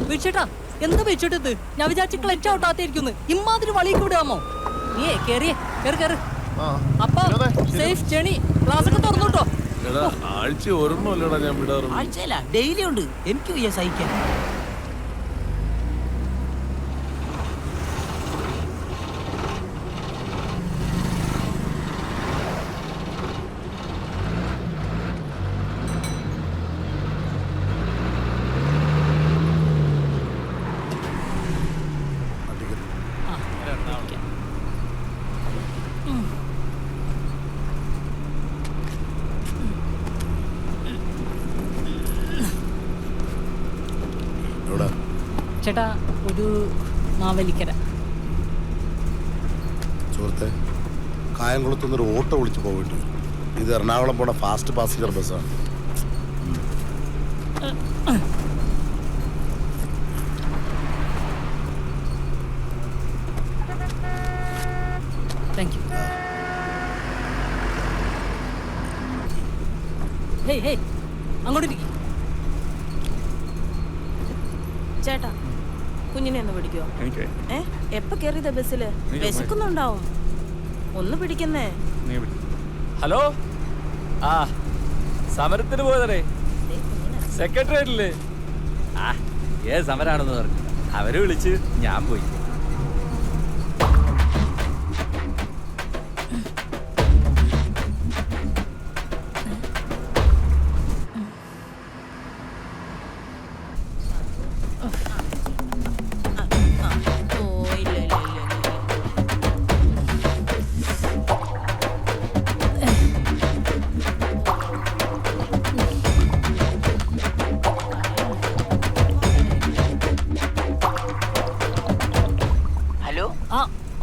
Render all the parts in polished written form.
വീഴ്ചേട്ടാ എന്താ വീഴ്ചേട്ടത്? ഞാൻ വിചാരിച്ച ക്ലച്ച് ഔട്ടാത്തിരിക്കുന്നു. ഇമ്മാതിരി വളിക്ക് വിടാമോ? നീ കേറിയേ കേറ്. അപ്പൊ സേഫ് ജേണി. ക്ലാസ് ഒക്കെ തുറന്നുട്ടോ. ആഴ്ച ഒരെണ്ണമല്ലടാ ഞാൻ വിടാറുണ്ട്. ആഴ്ചയല്ല ഡെയിലി ഉണ്ട്. എനിക്ക് വയ്യ സഹിക്കാൻ. ചേട്ടാ ഒരു മാവലിക്കര. സുഹൃത്തെ, കായംകുളത്തുനിന്നൊരു ഓട്ടോ വിളിച്ച് പോകേണ്ടി വരും. ഇത് എറണാകുളം പോണ ഫാസ്റ്റ് പാസഞ്ചർ ബസ്സാണ്. Thank you. അങ്ങോട്ട് ചേട്ടാ കുഞ്ഞിനെ ഒന്ന് പിടിക്കോ? എപ്പ കേറിയതാ ബസ്സില്? വിശക്കുന്നുണ്ടാവും. ഒന്ന് പിടിക്കുന്നേ. ഹലോ, ആ സമരത്തിന് പോയതേ സെക്രട്ടേറിയറ്റില്. ഏത് സമരാണെന്ന് പറഞ്ഞു. അവര് വിളിച്ച് ഞാൻ പോയി.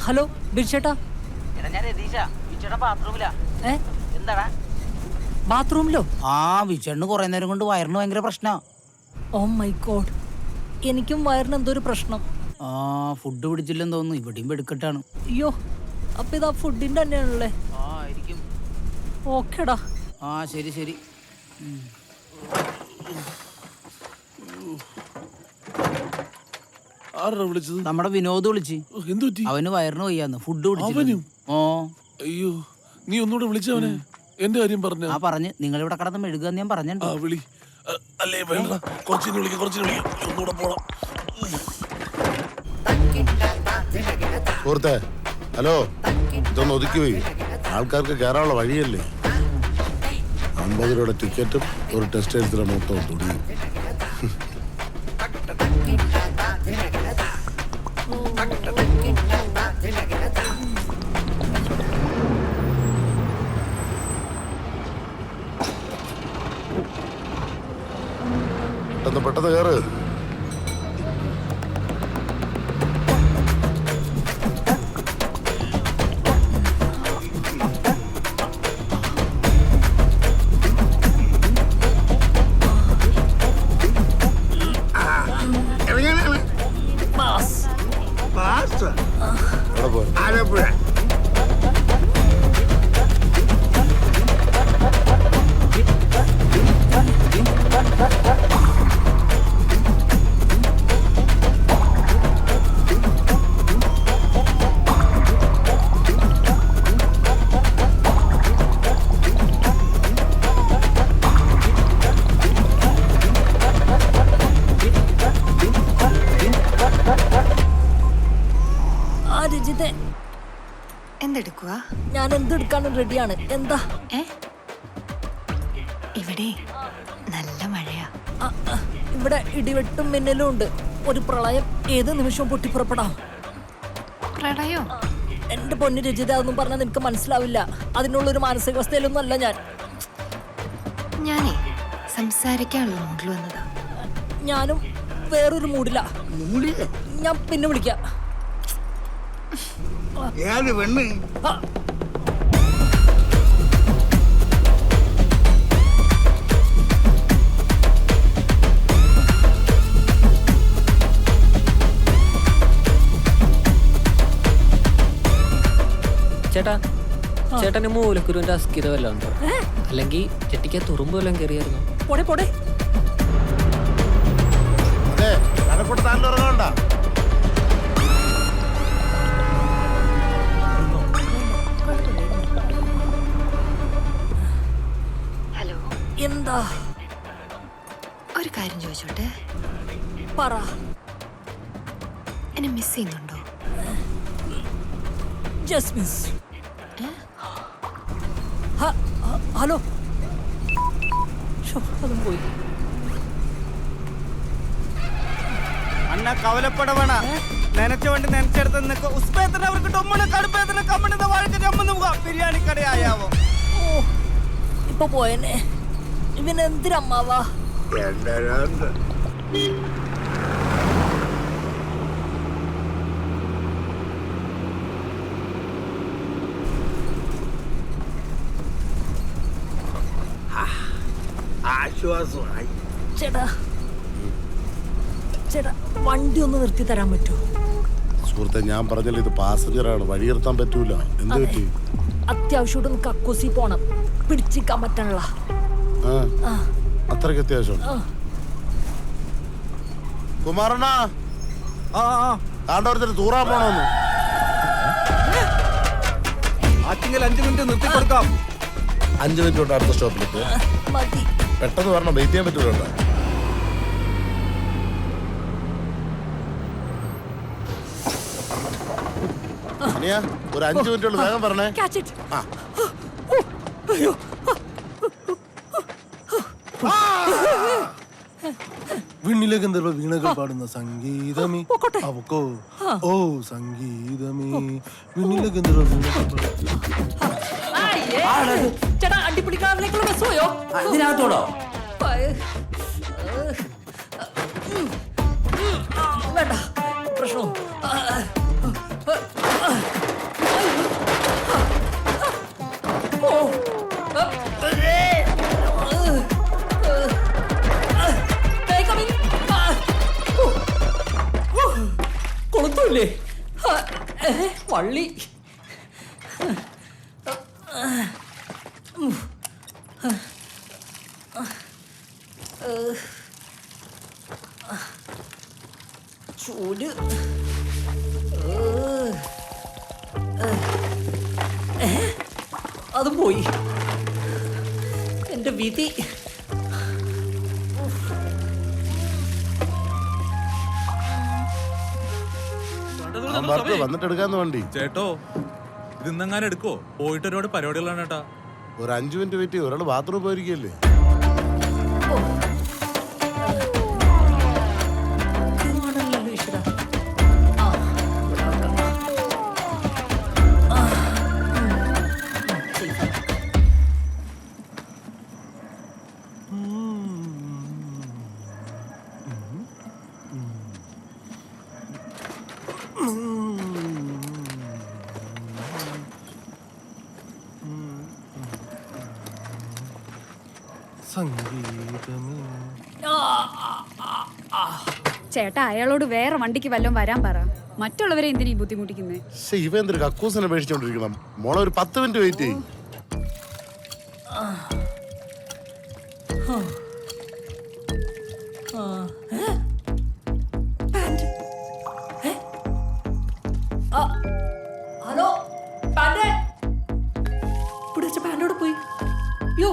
ഹലോ ബിർച്ചേട്ടാ. ബാത്റൂമിലോ? വിചേട്ടന് കുറെ നേരം കൊണ്ട് വയറിന് ഭയങ്കര പ്രശ്നാ. ഓ മൈ ഗോഡ്, എനിക്കും വയറിന് എന്തോ ഒരു പ്രശ്നം. ഫുഡ് പിടിച്ചില്ലെന്ന് തോന്നുന്നു. ഇവിടെയും എടുക്കട്ടാണ്. അയ്യോ, അപ്പൊ ഇതാ ഫുഡിന്റെ തന്നെയാണല്ലേ? ഓക്കേടാ. ശരി ശരി. നമ്മുടെ വിനോദ് വിളിച്ച്. അവന് വയറിന് വയ്യാന്ന്. ഫുഡ് പിടിച്ചു. അയ്യോ, നീ ഒന്നുകൂടെ വിളിച്ചവനെ. എന്റെ കാര്യം പറഞ്ഞ് നിങ്ങൾ ഇവിടെ കിടന്ന് മെഴുകുക ഞാൻ പറഞ്ഞിട്ടുണ്ട്. സുഹൃത്തെ, ഹലോ, ഇതൊന്ന് ഒതുക്കി പോയി. ആൾക്കാർക്ക് കയറാനുള്ള വഴിയല്ലേ. 50 രൂപയുടെ ടിക്കറ്റും ഒരു ടെസ്റ്റ് എഴുത്തുള്ള മൊത്തം തുടിയും. പെട്ടെന്ന് കയറ്. ആലപ്പുഴ. എന്തെടുക്കുക? ഞാൻ എന്തെടുക്കാനും റെഡിയാണ്. എന്താ? ഇവിടെ നല്ല മഴയാ. ഇവിടെ ഇടിവെട്ടും മിന്നലും ഉണ്ട്. ഒരു പ്രളയം ഏത് നിമിഷവും പൊട്ടിപ്പുറപ്പെടാം. പ്രളയോ? എന്റെ പൊന്നു രചിത, അതൊന്നും പറഞ്ഞാൽ നിനക്ക് മനസ്സിലാവില്ല. അതിനുള്ളൊരു മാനസികാവസ്ഥയിലൊന്നും അല്ല ഞാൻ. ഞാനേ സംസാരിക്കാനുള്ള മൂഡിൽ വന്നതാ. ഞാനും വേറൊരു മൂഡില്ല. ഞാൻ പിന്നെ വിളിക്കാം. ചേട്ടാ, ചേട്ടന് മൂലക്കുരുവിന്റെ അസ്ഥിര വല്ലതും ഉണ്ടോ? അല്ലെങ്കിൽ ചെട്ടിക്ക് തുറുമ്പ് വല്ലതും കയറിയായിരുന്നു? പോടെ പോടെ. ആലക്കോട്ട് താൻ ഇറങ്ങണ്ട. ഹലോ, എന്താ ഒരു കാര്യം ചോദിച്ചോട്ടെ, പറ. എന്നെ മിസ് ചെയ്യുന്നുണ്ടോ? Just miss. ഹലോ. അതും പോയി. അണ്ണ കവലപ്പടവണ നനച്ച വണ്ടി നനച്ചെടുത്ത് നിൽക്കുക. ഉസ്പേത്തിന് അവർക്ക് ഡൊമ്മണ് കടുപ്പേത്തിന് കമ്മണിന്ന് വഴക്ക് ചമ്മന്ന് പോകാം. ബിരിയാണി കടയായാവോ? ഓ, ഇപ്പൊ പോയനെ. ഇവനെന്തിനമ്മാവാ? ആശ്വാസമായി. ചേട്ടാ, ചേട്ടാ വണ്ടി ഒന്ന് നിർത്തി തരാൻ പറ്റുമോ? സുഹൃത്തെ, ഞാൻ പറഞ്ഞല്ലോ ഇത് പാസഞ്ചറാണ്, വഴി നിർത്താൻ പറ്റൂല. എന്ത് പറ്റി? അത്യാവശ്യമായിട്ടൊന്ന് കക്കൂസി പോണം, പിടിച്ചിക്കാൻ പറ്റണല്ല. അത്രയ്ക്ക് അത്യാവശ്യം. കുമാരണ്ണ, താണ്ടോരത്തിന് തൂറാൻ പോണോന്ന്. ആറ്റിങ്ങൽ 5 മിനിറ്റ് നിർത്തി കൊടുക്കാം. 5 മിനിറ്റ് കൊണ്ട് അടുത്ത സ്റ്റോപ്പിലേക്ക് മതി. പെട്ടെന്ന് വരണം, വെയിറ്റ് ചെയ്യാൻ പറ്റൂല. ഇനിയാ ഒരു 5 മിനിറ്റ് കൊണ്ട് വേഗം പറഞ്ഞേ. Catch it. ആ. അയ്യോ. വിണ്ണിലെ ഗന്ധർവ വീണകൾ പാടുന്ന സംഗീതമേ പോക്കോട്ടെ. അവക്കോ ഓ സംഗീതമേ വിണ്ണിലെ ഗന്ധർവ ചേട്ടാ, അടിപിടിക്കാവിലേക്കുള്ള ബസ് പോയോ? ഇതിനകത്തോടോ? വേണ്ട, പ്രശ്നവും. കൊളുത്തൂല്ലേ വള്ളി? ചൂട്. അതും പോയി. എന്റെ വിധി. വന്നിട്ട് എടുക്കാന്ന് വണ്ടി. ചേട്ടോ, ഇത് ഇന്നെങ്ങാനും എടുക്കോ? പോയിട്ട് ഒരുപാട് പരിപാടികളാണ് ചേട്ടാ. ഒരു 5 മിനിറ്റ് വെയിറ്റ് ചെയ്യും. ഒരാൾ ബാത്റൂം പോയിരിക്കല്ലേ? സംഗീതമേ. ചേട്ടാ, അയാളോട് വേറെ വണ്ടിക്ക് വല്ലതും വരാൻ പറ. മറ്റുള്ളവരെ എന്തിനീ ബുദ്ധിമുട്ടിക്കുന്നേ? ഇവ എന്തൊരു കക്കൂസിനെ പേടിച്ചോണ്ടിരിക്കണം. മോളെ ഒരു 10 മിനിറ്റ് വെയിറ്റ് ചെയ്യും. ഹലോ, പാൻറ് പിടിച്ച പാൻറ്റോടെ പോയി. യോ,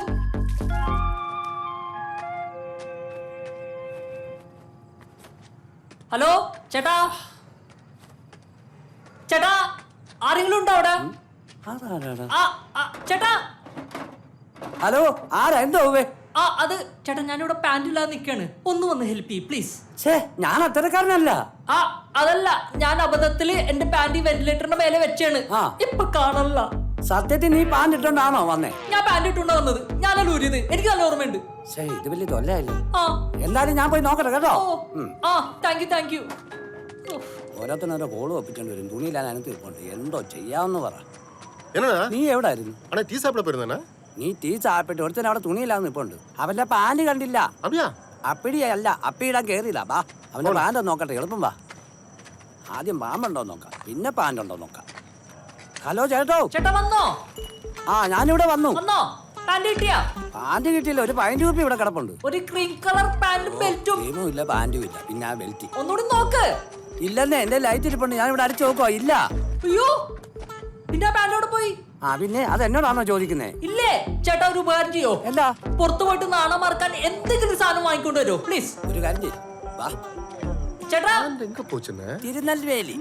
ഹലോ ചേട്ടാ, ചേട്ടാ ആരെങ്കിലും ഉണ്ടോ അവിടെ? ചേട്ടാ. ഹലോ, ആരാ? എന്താ? അത് ചേട്ടാ, ഞാനിവിടെ പാൻറില്ലാതെ നിൽക്കാണ്. ഒന്ന് വന്ന് ഹെൽപ്പ് ചെയ്യ് പ്ലീസ്. ഞാൻ അത്തരക്കാരനല്ല. അതല്ല, ഞാൻ അബദ്ധത്തില് എന്റെ പാൻറ് വെന്റിലേറ്ററിന്റെ മേലെ വെച്ചാണ്. ഇപ്പൊ കാണല്ല. സത്യത്തിൽ നീ പാൻറ് ഇട്ടോണ്ടാണോ വന്നേ? ഞാൻ പാൻറ് ഇട്ടുണ്ടോ വന്നത്? ഞാനല്ല ഊരിയത്. എനിക്ക് നല്ല ഓർമ്മയുണ്ട്. ഇത് വലിയ തൊല്ലായില്ലേ? എന്തായാലും ഞാൻ പോയി നോക്കട്ടെ കേട്ടോ. Thank you. ഓരോരുത്തരോരോ കോള് ഒപ്പിച്ചോണ്ട് വരും. തുണിയില്ലാൻ അതിനകത്ത് ഇപ്പോണ്ട്. എന്തോ ചെയ്യാമെന്ന് പറ. നീ എവിടെ ആയിരുന്നു? നീ ടീ ചാപ്പിട്ട് ഒരുത്തന്നെ അവിടെ തുണിയില്ലാന്ന് ഇപ്പോണ്ട്. അവന്റെ പാൻറ് കണ്ടില്ല. അപ്പിടിയല്ല, അപ്പിയിടാൻ കേറിയില്ല. ബാ, അവന്റെ പാൻറ് നോക്കട്ടെ. എളുപ്പം വാ. ആദ്യം പാമ്പുണ്ടോ നോക്കാം, പിന്നെ പാൻറ് ഉണ്ടോ നോക്കാം. ഹലോ ചേട്ടോ. ചേട്ടാ വന്നോ? ഞാനിവിടെ വന്നു. പാന്റ് കിട്ടിയാ? പാന്റ് കിട്ടിയില്ല, ഒരു 15 രൂപ ഇവിടെ കിടപ്പുണ്ട്. ഒരു ക്രീം കളർ പാന്റും ബെൽറ്റും. ക്രീമും ഇല്ല, പാന്റും ഇല്ല, പിന്നെ ആ ബെൽറ്റ് ഒന്നുകൂടി നോക്ക്. ഇല്ലെന്നേ, എന്റെ ലൈറ്റ് ഇരിപ്പുണ്ട്, ഞാൻ ഇവിടെ അടിച്ചു നോക്കോ. ഇല്ല. അയ്യോ, പിന്നെ ആ പാന്റോട് പോയി. ആ പിന്നെ അത് എന്നോടാണോ ചോദിക്കുന്നേ? ഇല്ലേ ചേട്ടാ, ഒരു ഉപകാരം ചെയ്യോ? എന്താ? പുറത്തു പോയിട്ട് നാണം മറക്കാൻ എന്തെങ്കിലും സാധനം വാങ്ങിക്കൊണ്ട് വരുമോ പ്ലീസ്? ഒരു കാര്യം ചെയ്യ്, വാ. ചേട്ടാ, തിരുനെൽവേലി